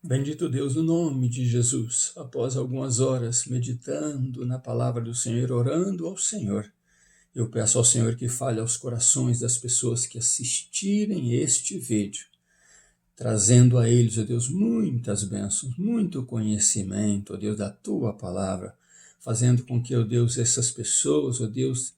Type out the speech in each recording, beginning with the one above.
Bendito Deus, no nome de Jesus, após algumas horas meditando na palavra do Senhor, orando ao Senhor, eu peço ao Senhor que fale aos corações das pessoas que assistirem este vídeo, trazendo a eles, ó Deus, muitas bênçãos, muito conhecimento, ó Deus, da Tua palavra, fazendo com que, ó Deus, essas pessoas, ó Deus,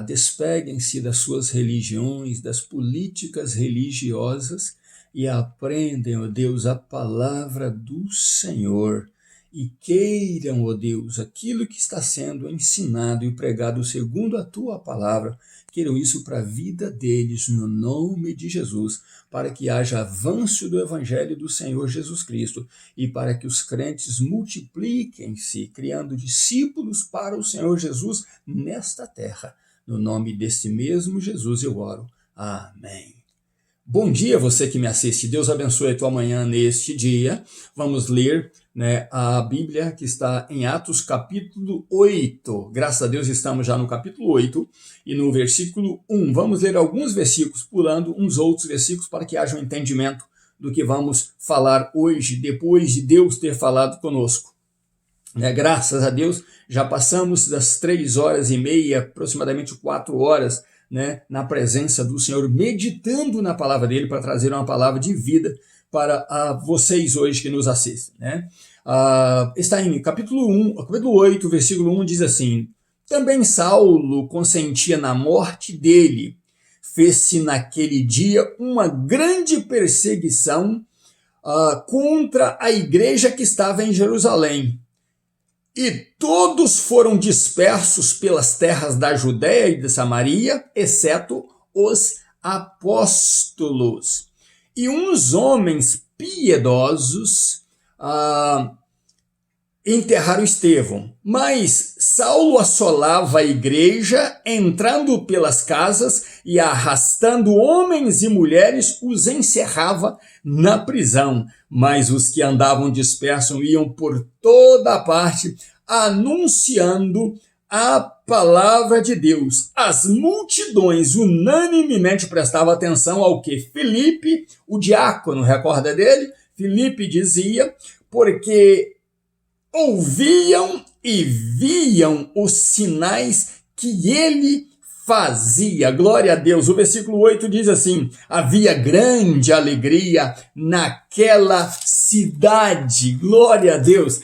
despeguem-se das suas religiões, das políticas religiosas, e aprendem, ó Deus, a palavra do Senhor e queiram, ó Deus, aquilo que está sendo ensinado e pregado segundo a Tua palavra, queiram isso para a vida deles, no nome de Jesus, para que haja avanço do Evangelho do Senhor Jesus Cristo e para que os crentes multipliquem-se, criando discípulos para o Senhor Jesus nesta terra. No nome desse mesmo Jesus eu oro. Amém. Bom dia, você que me assiste. Deus abençoe a tua manhã neste dia. Vamos ler, a Bíblia que está em Atos capítulo 8. Graças a Deus estamos já no capítulo 8 e no versículo 1. Vamos ler alguns versículos, pulando uns outros versículos para que haja um entendimento do que vamos falar hoje, depois de Deus ter falado conosco. Graças a Deus, já passamos das 3h30, aproximadamente 4 horas, na presença do Senhor, meditando na palavra dele para trazer uma palavra de vida para vocês hoje que nos assistem. Está em capítulo 8, versículo 1, diz assim: também Saulo consentia na morte dele, fez-se naquele dia uma grande perseguição contra a igreja que estava em Jerusalém. E todos foram dispersos pelas terras da Judéia e de Samaria, exceto os apóstolos. E uns homens piedosos enterraram Estevão. Mas Saulo assolava a igreja, entrando pelas casas e arrastando homens e mulheres, os encerrava na prisão. Mas os que andavam dispersos iam por toda a parte, anunciando a palavra de Deus. As multidões unanimemente prestavam atenção ao que Filipe, o diácono, recorda dele? Filipe dizia, porque ouviam e viam os sinais que ele fazia. Glória a Deus. O versículo 8 diz assim: havia grande alegria naquela cidade. Glória a Deus.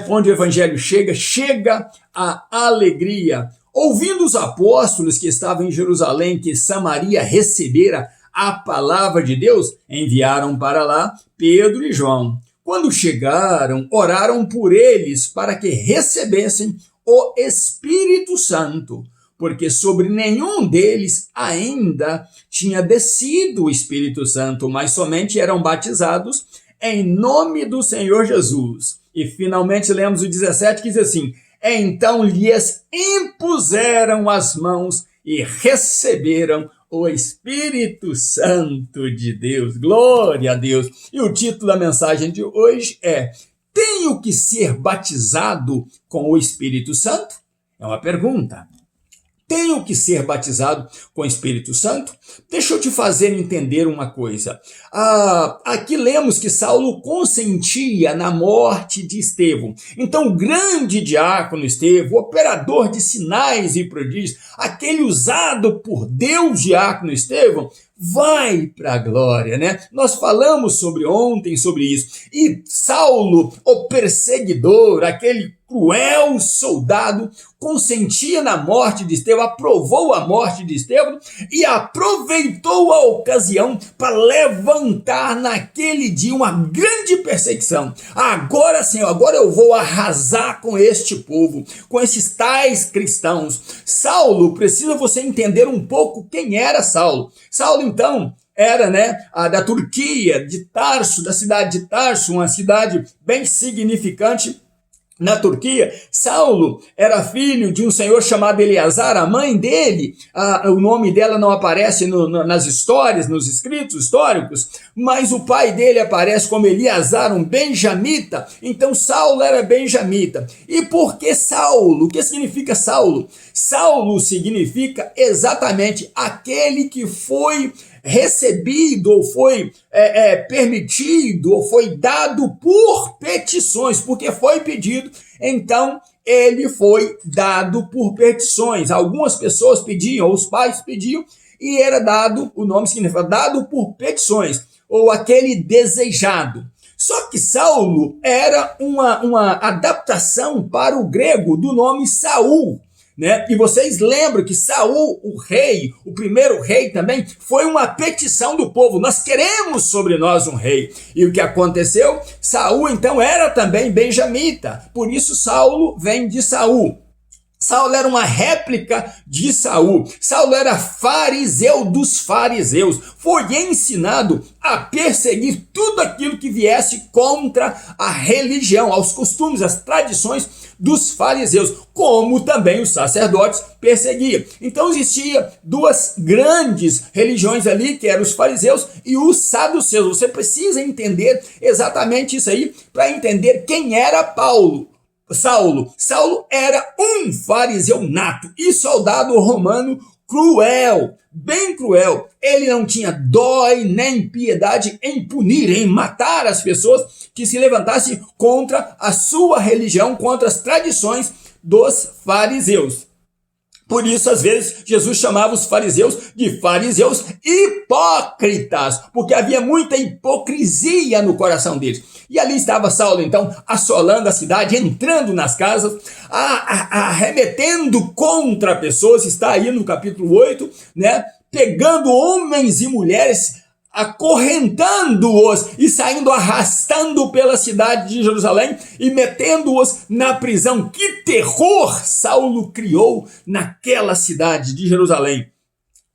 Onde o evangelho chega a alegria. Ouvindo os apóstolos que estavam em Jerusalém, que Samaria recebera a palavra de Deus, enviaram para lá Pedro e João. Quando chegaram, oraram por eles para que recebessem o Espírito Santo, porque sobre nenhum deles ainda tinha descido o Espírito Santo, mas somente eram batizados em nome do Senhor Jesus. E finalmente lemos o 17, que diz assim: então lhes impuseram as mãos e receberam o Espírito Santo de Deus. Glória a Deus. E o título da mensagem de hoje é: tenho que ser batizado com o Espírito Santo? É uma pergunta. Tenho que ser batizado com o Espírito Santo? Deixa eu te fazer entender uma coisa. Aqui lemos que Saulo consentia na morte de Estevão. Então, o grande diácono Estevão, operador de sinais e prodígios, aquele usado por Deus, diácono Estevão, vai para a glória, Nós falamos ontem sobre isso. E Saulo, o perseguidor, aquele cruel soldado, consentia na morte de Estevão, aprovou a morte de Estevão e aproveitou a ocasião para levantar naquele dia uma grande perseguição. Agora sim, agora eu vou arrasar com este povo, com esses tais cristãos. Saulo, precisa você entender um pouco quem era Saulo. Saulo, então, era da Turquia, de Tarso, da cidade de Tarso, uma cidade bem significante na Turquia. Saulo era filho de um senhor chamado Eleazar. A mãe dele, o nome dela não aparece nas histórias, nos escritos históricos, mas o pai dele aparece como Eleazar, um benjamita. Então Saulo era benjamita. E por que Saulo? O que significa Saulo? Saulo significa exatamente aquele que foi recebido, ou foi permitido, ou foi dado por petições, porque foi pedido, então ele foi dado por petições. Algumas pessoas pediam, os pais pediam, e era dado, o nome significa dado por petições, ou aquele desejado. Só que Saulo era uma adaptação para o grego do nome Saul, né? E vocês lembram que Saul, o rei, o primeiro rei também, foi uma petição do povo. Nós queremos sobre nós um rei. E o que aconteceu? Saul então era também benjamita. Por isso Saulo vem de Saul. Saulo era uma réplica de Saul. Saulo era fariseu dos fariseus. Foi ensinado a perseguir tudo aquilo que viesse contra a religião, aos costumes, às tradições dos fariseus, como também os sacerdotes perseguiam. Então existia duas grandes religiões ali, que eram os fariseus e os saduceus. Você precisa entender exatamente isso aí para entender quem era Saulo. Saulo era um fariseu nato e soldado romano cruel, bem cruel. Ele não tinha dó nem piedade em punir, em matar as pessoas que se levantassem contra a sua religião, contra as tradições dos fariseus. Por isso, às vezes, Jesus chamava os fariseus de fariseus hipócritas, porque havia muita hipocrisia no coração deles. E ali estava Saulo, então, assolando a cidade, entrando nas casas, arremetendo contra pessoas, está aí no capítulo 8, né? Pegando homens e mulheres, acorrentando-os e saindo arrastando pela cidade de Jerusalém e metendo-os na prisão. Que terror Saulo criou naquela cidade de Jerusalém.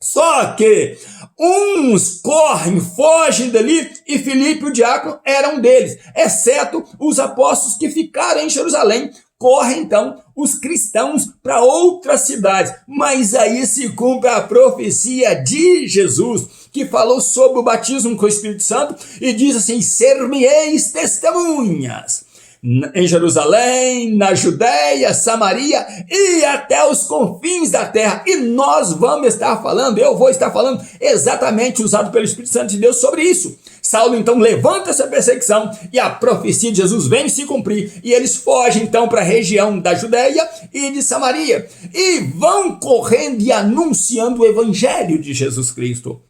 Só que uns correm, fogem dali, e Filipe, o diácono, era um deles, exceto os apóstolos que ficaram em Jerusalém. Correm então os cristãos para outras cidades, mas aí se cumpre a profecia de Jesus, que falou sobre o batismo com o Espírito Santo e diz assim: ser-me-eis testemunhas em Jerusalém, na Judéia, Samaria e até os confins da terra. E nós vamos estar falando, eu vou estar falando exatamente, usado pelo Espírito Santo de Deus, sobre isso. Saulo então levanta essa perseguição e a profecia de Jesus vem se cumprir, e eles fogem então para a região da Judéia e de Samaria e vão correndo e anunciando o evangelho de Jesus Cristo.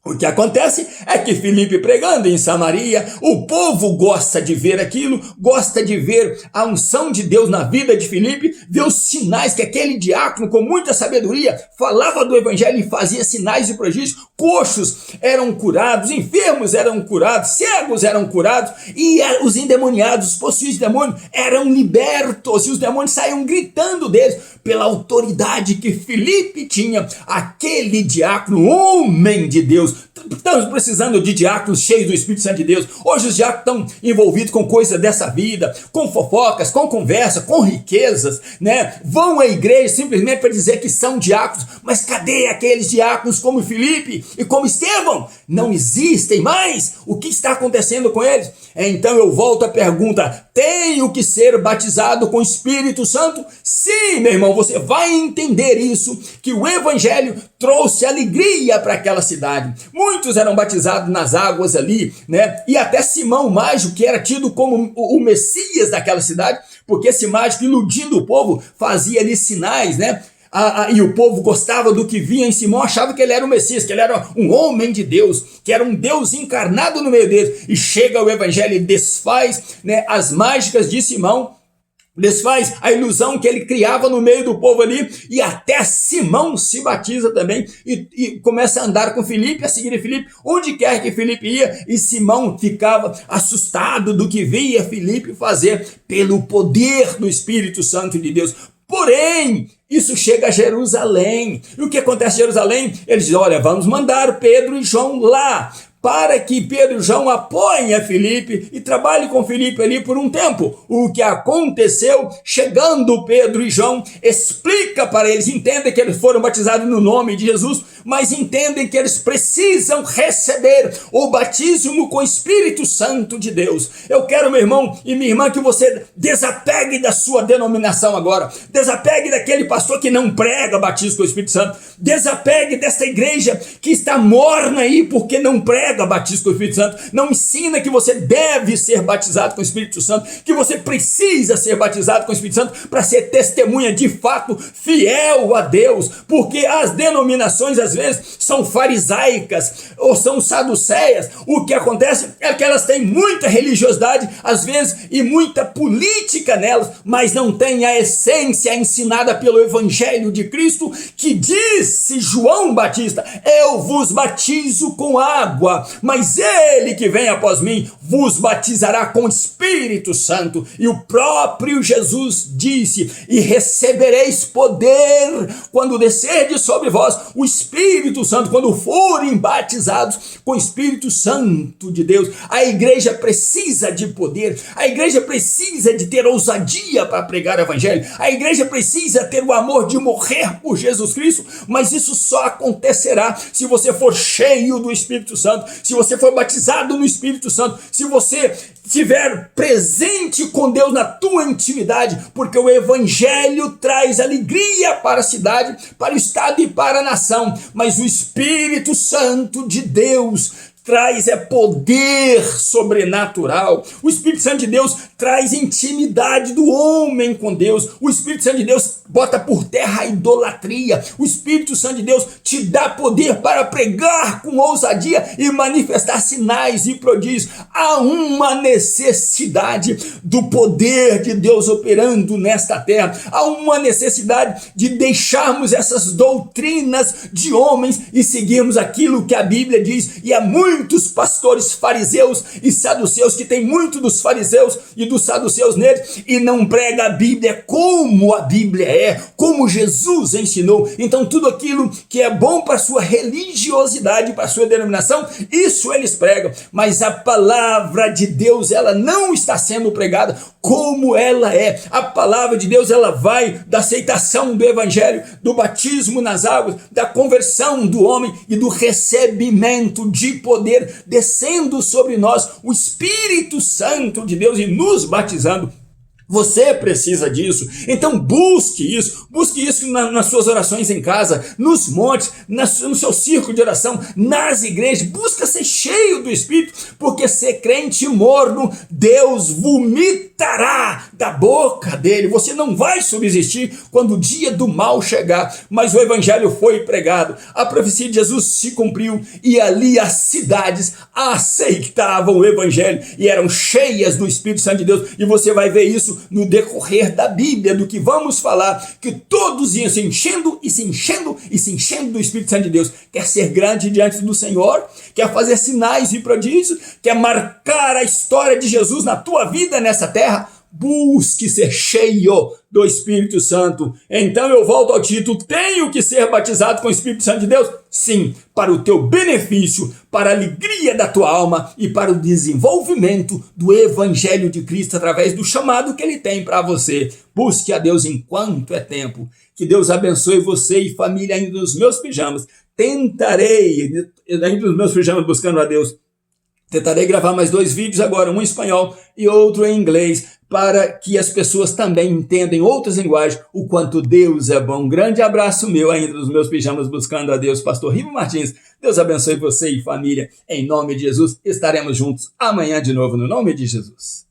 O que acontece é que Filipe pregando em Samaria, o povo gosta de ver aquilo, gosta de ver a unção de Deus na vida de Filipe, ver os sinais que aquele diácono com muita sabedoria falava do evangelho e fazia sinais e prodígios. Coxos eram curados, enfermos eram curados, cegos eram curados e os endemoniados, os possuídos de demônio eram libertos e os demônios saíam gritando deles pela autoridade que Filipe tinha, aquele diácono, homem de Deus. Estamos precisando de diáconos cheios do Espírito Santo de Deus. Hoje os diáconos estão envolvidos com coisas dessa vida, com fofocas, com conversa, com riquezas, né? Vão à igreja simplesmente para dizer que são diáconos, mas cadê aqueles diáconos como Filipe e como Estevão? Não existem mais. O que está acontecendo com eles? Então eu volto à pergunta: tenho que ser batizado com o Espírito Santo? Sim, meu irmão, você vai entender isso, que o evangelho trouxe alegria para aquela cidade. Muitos eram batizados nas águas ali, né? E até Simão, mágico, que era tido como o Messias daquela cidade, porque esse mágico, iludindo o povo, fazia ali sinais, né? E o povo gostava do que via em Simão, achava que ele era o Messias, que ele era um homem de Deus, que era um Deus encarnado no meio deles. E chega o evangelho e desfaz, né, as mágicas de Simão, desfaz a ilusão que ele criava no meio do povo ali, e até Simão se batiza também e começa a andar com Filipe, a seguir Filipe, onde quer que Filipe ia, e Simão ficava assustado do que via Filipe fazer pelo poder do Espírito Santo de Deus. Porém, isso chega a Jerusalém. E o que acontece em Jerusalém? Eles dizem: olha, vamos mandar Pedro e João lá para que Pedro e João apoiem a Filipe e trabalhem com Filipe ali por um tempo. O que aconteceu, chegando Pedro e João, explica para eles, entendem que eles foram batizados no nome de Jesus, mas entendem que eles precisam receber o batismo com o Espírito Santo de Deus. Eu quero, meu irmão e minha irmã, que você desapegue da sua denominação agora, desapegue daquele pastor que não prega batismo com o Espírito Santo, desapegue dessa igreja que está morna aí porque não prega batismo com o Espírito Santo, não ensina que você deve ser batizado com o Espírito Santo, que você precisa ser batizado com o Espírito Santo para ser testemunha de fato fiel a Deus, porque as denominações às vezes são farisaicas ou são saduceias. O que acontece é que elas têm muita religiosidade às vezes e muita política nelas, mas não tem a essência ensinada pelo Evangelho de Cristo, que disse João Batista: eu vos batizo com água, mas ele que vem após mim vos batizará com Espírito Santo. E o próprio Jesus disse: e recebereis poder quando descerdes sobre vós o Espírito Santo, quando forem batizados com o Espírito Santo de Deus. A igreja precisa de poder, a igreja precisa de ter ousadia para pregar o Evangelho, a igreja precisa ter o amor de morrer por Jesus Cristo, mas isso só acontecerá se você for cheio do Espírito Santo, se você for batizado no Espírito Santo, se você estiver presente com Deus na tua intimidade, porque o Evangelho traz alegria para a cidade, para o estado e para a nação, mas o Espírito Santo de Deus traz poder sobrenatural. O Espírito Santo de Deus traz intimidade do homem com Deus. O Espírito Santo de Deus bota por terra a idolatria. O Espírito Santo de Deus te dá poder para pregar com ousadia e manifestar sinais e prodígios. Há uma necessidade do poder de Deus operando nesta terra. Há uma necessidade de deixarmos essas doutrinas de homens e seguirmos aquilo que a Bíblia diz. E há muitos pastores fariseus e saduceus que tem muito dos fariseus e dos saduceus neles e não prega a Bíblia como a Bíblia é, como Jesus ensinou. Então tudo aquilo que é bom para a sua religiosidade, para a sua denominação, isso eles pregam, mas a palavra de Deus, ela não está sendo pregada como ela é. A palavra de Deus, ela vai da aceitação do Evangelho, do batismo nas águas, da conversão do homem e do recebimento de poder descendo sobre nós, o Espírito Santo de Deus e nos batizando. Você precisa disso, então busque isso nas suas orações em casa, nos montes, no seu círculo de oração, nas igrejas. Busca ser cheio do Espírito, porque ser crente morno, Deus vomitará da boca dele. Você não vai subsistir quando o dia do mal chegar, mas o Evangelho foi pregado, a profecia de Jesus se cumpriu e ali as cidades aceitavam o Evangelho e eram cheias do Espírito Santo de Deus, e você vai ver isso no decorrer da Bíblia, do que vamos falar, que todos iam se enchendo e se enchendo e se enchendo do Espírito Santo de Deus. Quer ser grande diante do Senhor? Quer fazer sinais e prodígios? Quer marcar a história de Jesus na tua vida nessa terra? Busque ser cheio do Espírito Santo. Então eu volto ao título: tenho que ser batizado com o Espírito Santo de Deus? Sim, para o teu benefício, para a alegria da tua alma e para o desenvolvimento do Evangelho de Cristo através do chamado que Ele tem para você. Busque a Deus enquanto é tempo. Que Deus abençoe você e família ainda nos meus pijamas. Tentarei, ainda nos meus pijamas buscando a Deus, tentarei gravar mais 2 vídeos agora, um em espanhol e outro em inglês, para que as pessoas também entendam outras linguagens, o quanto Deus é bom. Um grande abraço meu ainda dos meus pijamas buscando a Deus, pastor Rivo Martins. Deus abençoe você e família, em nome de Jesus. Estaremos juntos amanhã de novo, no nome de Jesus.